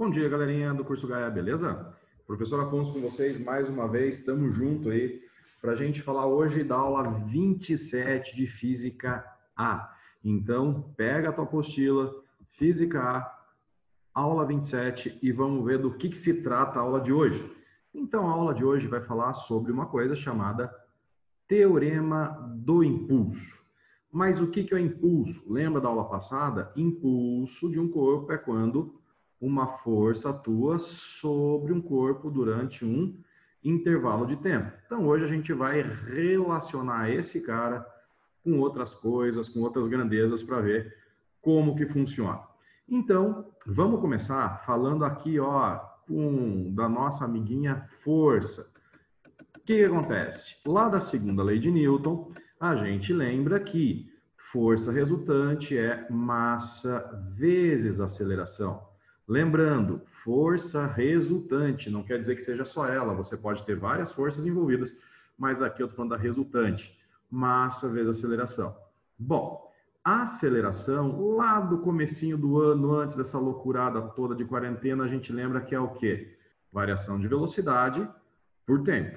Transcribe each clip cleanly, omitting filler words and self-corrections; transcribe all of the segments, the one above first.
Bom dia, galerinha do curso Gaia, beleza? Professor Afonso com vocês mais uma vez, estamos juntos aí para a gente falar hoje da aula 27 de Física A. Então, pega a tua apostila, Física A, aula 27, e vamos ver do que se trata a aula de hoje. Então, a aula de hoje vai falar sobre uma coisa chamada Teorema do impulso. Mas o que é o impulso? Lembra da aula passada? Impulso de um corpo é quando uma força atua sobre um corpo durante um intervalo de tempo. Então, hoje a gente vai relacionar esse cara com outras coisas, com outras grandezas, para ver como que funciona. Então, vamos começar falando aqui, ó, da nossa amiguinha força. O que acontece? Lá da segunda lei de Newton, a gente lembra que força resultante é massa vezes aceleração. Lembrando, força resultante, não quer dizer que seja só ela, você pode ter várias forças envolvidas, mas aqui eu estou falando da resultante, massa vezes aceleração. Bom, a aceleração, lá do comecinho do ano, antes dessa loucurada toda de quarentena, a gente lembra que é o quê? Variação de velocidade por tempo.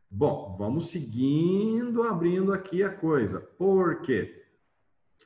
Bom, vamos seguindo, abrindo aqui a coisa. Por quê?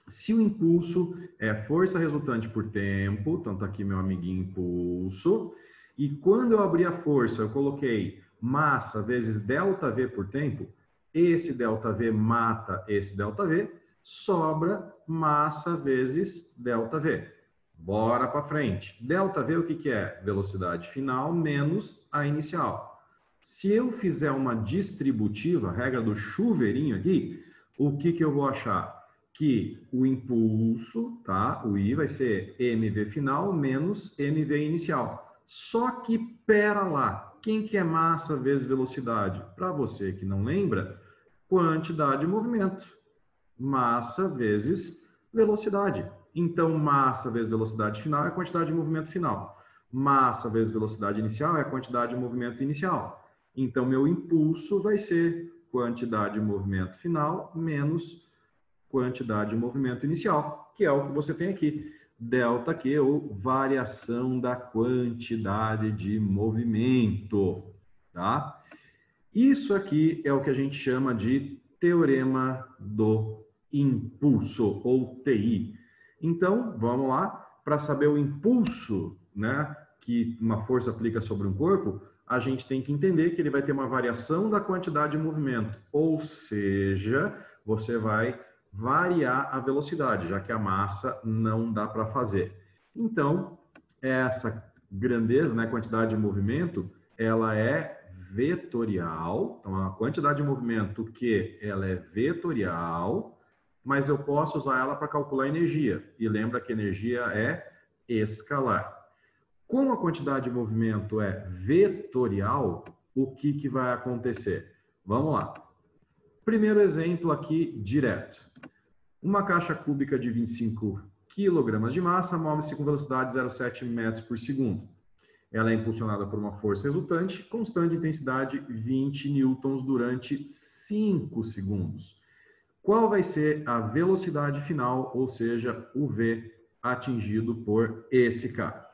Se o impulso é força resultante por tempo, então tá aqui meu amiguinho impulso, e quando eu abri a força, eu coloquei massa vezes ΔV por tempo, esse ΔV mata esse ΔV, sobra massa vezes ΔV. Bora para frente. ΔV o que é? Velocidade final menos a inicial. Se eu fizer uma distributiva, regra do chuveirinho aqui, o que eu vou achar? Que o impulso, tá? O I vai ser mv final menos mv inicial. Só que, pera lá, quem que é massa vezes velocidade? Para você que não lembra, quantidade de movimento. Massa vezes velocidade. Então, massa vezes velocidade final é a quantidade de movimento final. Massa vezes velocidade inicial é a quantidade de movimento inicial. Então, meu impulso vai ser quantidade de movimento final menos quantidade de movimento inicial, que é o que você tem aqui. Delta Q, ou variação da quantidade de movimento. Tá? Isso aqui é o que a gente chama de teorema do impulso, ou TI. Então, vamos lá, para saber o impulso, né, que uma força aplica sobre um corpo, a gente tem que entender que ele vai ter uma variação da quantidade de movimento, ou seja, você vai variar a velocidade, já que a massa não dá para fazer. Então, essa grandeza, né, quantidade de movimento, ela é vetorial, então a quantidade de movimento Q, ela é vetorial, mas eu posso usar ela para calcular energia, e lembra que energia é escalar. Como a quantidade de movimento é vetorial, o que vai acontecer? Vamos lá. Primeiro exemplo aqui, direto. Uma caixa cúbica de 25 kg de massa move-se com velocidade 0,7 metros por segundo. Ela é impulsionada por uma força resultante, constante de intensidade 20 newtons durante 5 segundos. Qual vai ser a velocidade final, ou seja, o V atingido por esse cara?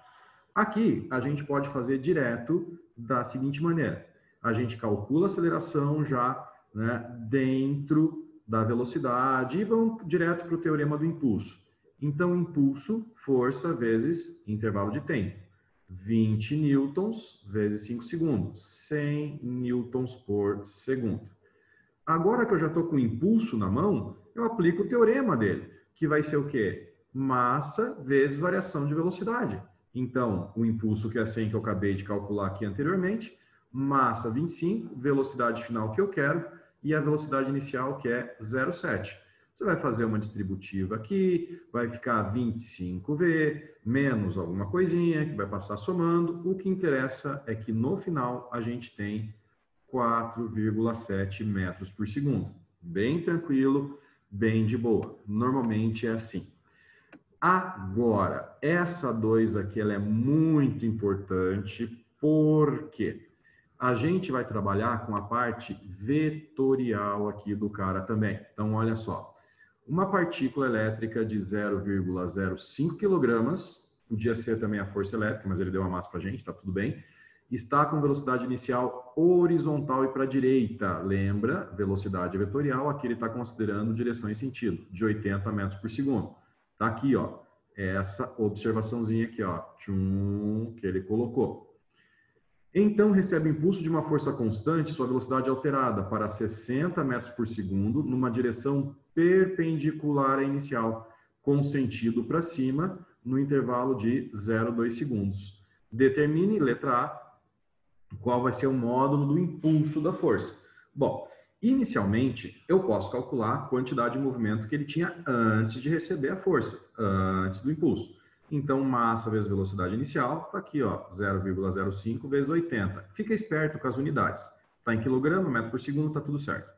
Aqui, a gente pode fazer direto da seguinte maneira. A gente calcula a aceleração já, né, dentro da velocidade e vamos direto para o teorema do impulso. Então, impulso, força vezes intervalo de tempo. 20 newtons vezes 5 segundos, 100 newtons por segundo. Agora que eu já estou com o impulso na mão, eu aplico o teorema dele, que vai ser o quê? Massa vezes variação de velocidade. Então, o impulso que é 100 que eu acabei de calcular aqui anteriormente, massa 25, velocidade final que eu quero, e a velocidade inicial que é 0,7. Você vai fazer uma distributiva aqui, vai ficar 25V, menos alguma coisinha, que vai passar somando. O que interessa é que no final a gente tem 4,7 metros por segundo. Bem tranquilo, bem de boa. Normalmente é assim. Agora, essa 2 aqui ela é muito importante porque a gente vai trabalhar com a parte vetorial aqui do cara também. Então, olha só. Uma partícula elétrica de 0,05 kg podia ser também a força elétrica, mas ele deu a massa para a gente, tá tudo bem. Está com velocidade inicial horizontal e para a direita. Lembra, velocidade vetorial, aqui ele está considerando direção e sentido, de 80 metros por segundo. Tá aqui, ó, essa observaçãozinha aqui, ó, tchum, que ele colocou. Então, recebe impulso de uma força constante, sua velocidade alterada para 60 metros por segundo, numa direção perpendicular à inicial, com sentido para cima, no intervalo de 0,2 segundos. Determine, letra A, qual vai ser o módulo do impulso da força. Bom, inicialmente, eu posso calcular a quantidade de movimento que ele tinha antes de receber a força, antes do impulso. Então, massa vezes velocidade inicial, está aqui, ó, 0,05 vezes 80. Fica esperto com as unidades. Está em quilograma, metro por segundo, está tudo certo.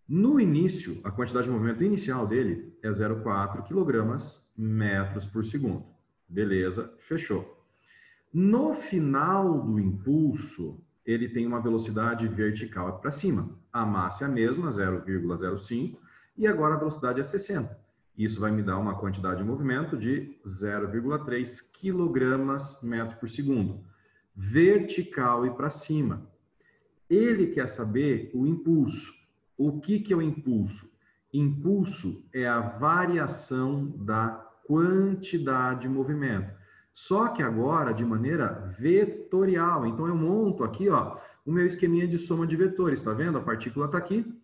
No início, a quantidade de movimento inicial dele é 0,4 quilogramas, metros por segundo. Beleza, fechou. No final do impulso, ele tem uma velocidade vertical para cima. A massa é a mesma, 0,05, e agora a velocidade é 60. Isso vai me dar uma quantidade de movimento de 0,3 quilogramas metro por segundo. Vertical e para cima. Ele quer saber o impulso. O que é o impulso? Impulso é a variação da quantidade de movimento. Só que agora de maneira vetorial. Então eu monto aqui, ó, o meu esqueminha de soma de vetores. Está vendo? A partícula está aqui.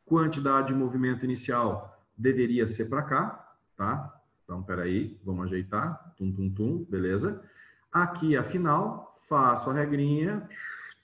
Quantidade de movimento inicial deveria ser para cá, tá? Então, peraí, vamos ajeitar. Tum, tum, tum, beleza? Aqui a final, faço a regrinha,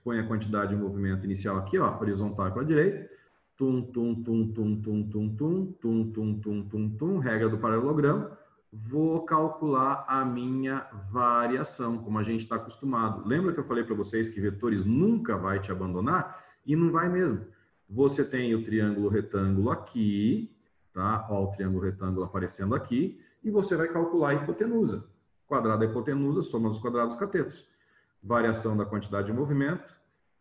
põe a quantidade de movimento inicial aqui, ó, horizontal para a direita. Tum, tum, tum, tum, tum, tum, tum, tum, tum, tum, tum, tum, regra do paralelogramo. Vou calcular a minha variação, como a gente está acostumado. Lembra que eu falei para vocês que vetores nunca vai te abandonar? E não vai mesmo. Você tem o triângulo retângulo aqui, tá? Ó, o triângulo retângulo aparecendo aqui, e você vai calcular a hipotenusa. Quadrado da hipotenusa, soma dos quadrados catetos. Variação da quantidade de movimento,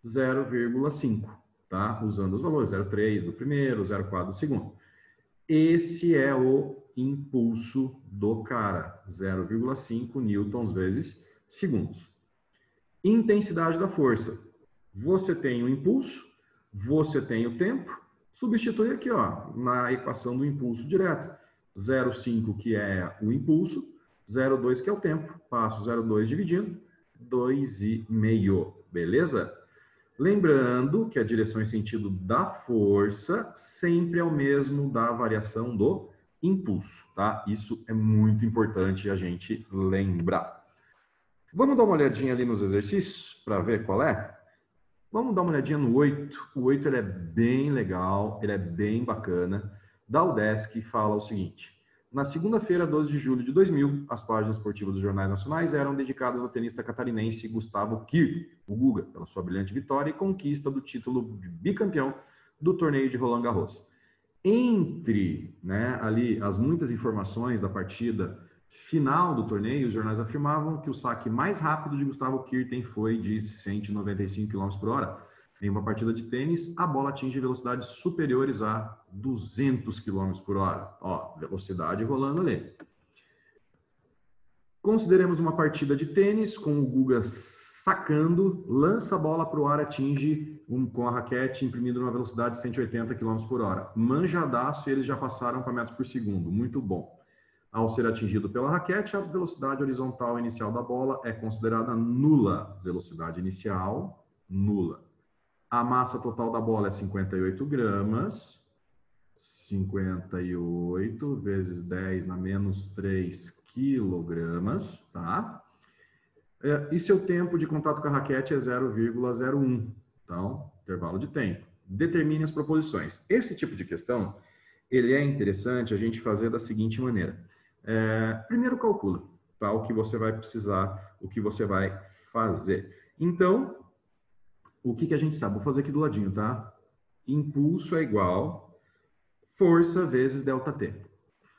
0,5, tá? Usando os valores, 0,3 do primeiro, 0,4 do segundo. Esse é o impulso do cara, 0,5 newtons vezes segundos. Intensidade da força. Você tem o impulso, você tem o tempo, substitui aqui, ó, na equação do impulso direto. 0,5 que é o impulso, 0,2 que é o tempo. Passo 0,2 dividindo, 2,5, beleza? Lembrando que a direção e sentido da força sempre é o mesmo da variação do impulso, tá? Isso é muito importante a gente lembrar. Vamos dar uma olhadinha ali nos exercícios para ver qual é? Vamos dar uma olhadinha no 8. O 8 ele é bem legal, ele é bem bacana. Da UDESC fala o seguinte: na segunda-feira, 12 de julho de 2000, as páginas esportivas dos jornais nacionais eram dedicadas ao tenista catarinense Gustavo Kirten, o Guga, pela sua brilhante vitória e conquista do título de bicampeão do torneio de Roland Garros. Entre, né, ali as muitas informações da partida final do torneio, os jornais afirmavam que o saque mais rápido de Gustavo Kirten foi de 195 km por hora. Em uma partida de tênis, a bola atinge velocidades superiores a 200 km por hora. Ó, velocidade rolando ali. Consideremos uma partida de tênis com o Guga sacando, lança a bola para o ar, atinge com a raquete imprimindo uma velocidade de 180 km por hora. Manjadaço, e eles já passaram para metros por segundo. Muito bom. Ao ser atingido pela raquete, a velocidade horizontal inicial da bola é considerada nula. Velocidade inicial, nula. A massa total da bola é 58 gramas. 58 vezes 10 na menos 3 quilogramas, tá? E seu tempo de contato com a raquete é 0,01. Então, intervalo de tempo. Determine as proposições. Esse tipo de questão, ele é interessante a gente fazer da seguinte maneira. Primeiro calcula, tá? O que você vai precisar, o que você vai fazer. Então, o que a gente sabe? Vou fazer aqui do ladinho, tá? Impulso é igual força vezes ΔT.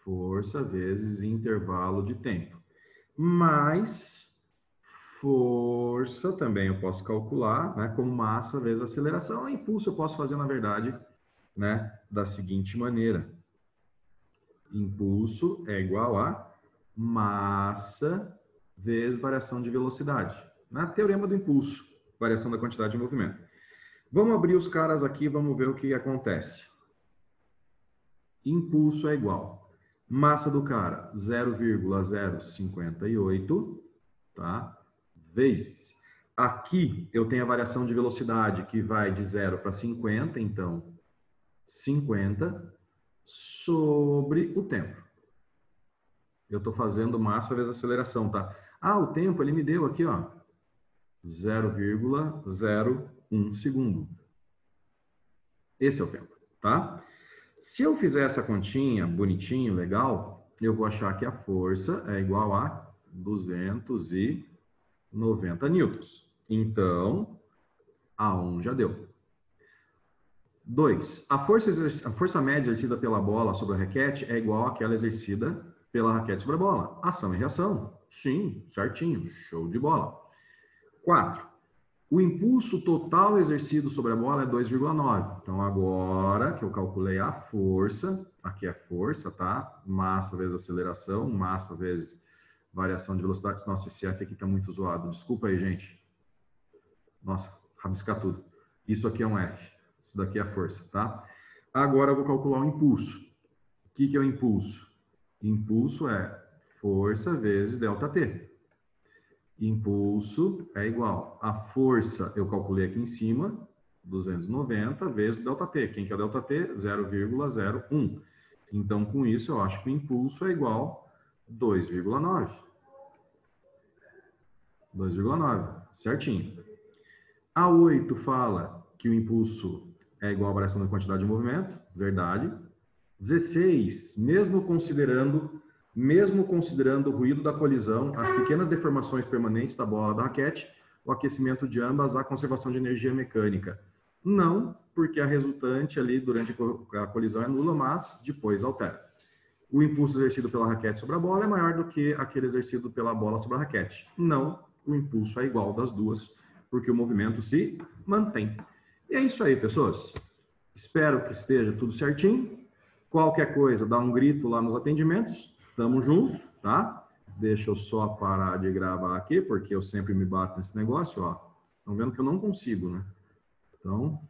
Força vezes intervalo de tempo. Mais força também eu posso calcular, né, como massa vezes aceleração. A impulso eu posso fazer, na verdade, né, da seguinte maneira. Impulso é igual a massa vezes variação de velocidade. Na teorema do impulso, variação da quantidade de movimento. Vamos abrir os caras aqui, vamos ver o que acontece. Impulso é igual. Massa do cara, 0,058, tá? Vezes. Aqui eu tenho a variação de velocidade que vai de 0 para 50, então 50 sobre o tempo. Eu estou fazendo massa vezes aceleração, tá? Ah, o tempo ele me deu aqui, ó, 0,01 segundo. Esse é o tempo, tá? Se eu fizer essa continha bonitinho, legal, eu vou achar que a força é igual a 290 newtons. Então, A1 já deu. 2. A força média exercida pela bola sobre a raquete é igual àquela exercida pela raquete sobre a bola. Ação e reação. Sim, certinho. Show de bola. 4. O impulso total exercido sobre a bola é 2,9. Então, agora que eu calculei a força, aqui é força, tá? Massa vezes aceleração, massa vezes variação de velocidade. Nossa, esse F aqui tá muito zoado. Desculpa aí, gente. Nossa, rabiscar tudo. Isso aqui é um F. Isso daqui é a força, tá? Agora eu vou calcular o impulso. O que é o impulso? Impulso é força vezes ΔT. Impulso é igual a força, eu calculei aqui em cima, 290 vezes o ΔT. Quem que é o ΔT? 0,01. Então, com isso, eu acho que o impulso é igual a 2,9. 2,9, certinho. A 8 fala que o impulso é igual à variação da quantidade de movimento, verdade. 16, mesmo considerando o ruído da colisão, as pequenas deformações permanentes da bola da raquete, o aquecimento de ambas, a conservação de energia mecânica. Não, porque a resultante ali durante a colisão é nula, mas depois altera. O impulso exercido pela raquete sobre a bola é maior do que aquele exercido pela bola sobre a raquete. Não, o impulso é igual das duas, porque o movimento se mantém. E é isso aí, pessoas. Espero que esteja tudo certinho. Qualquer coisa, dá um grito lá nos atendimentos. Tamo junto, tá? Deixa eu só parar de gravar aqui, porque eu sempre me bato nesse negócio, ó. Estão vendo que eu não consigo, né? Então,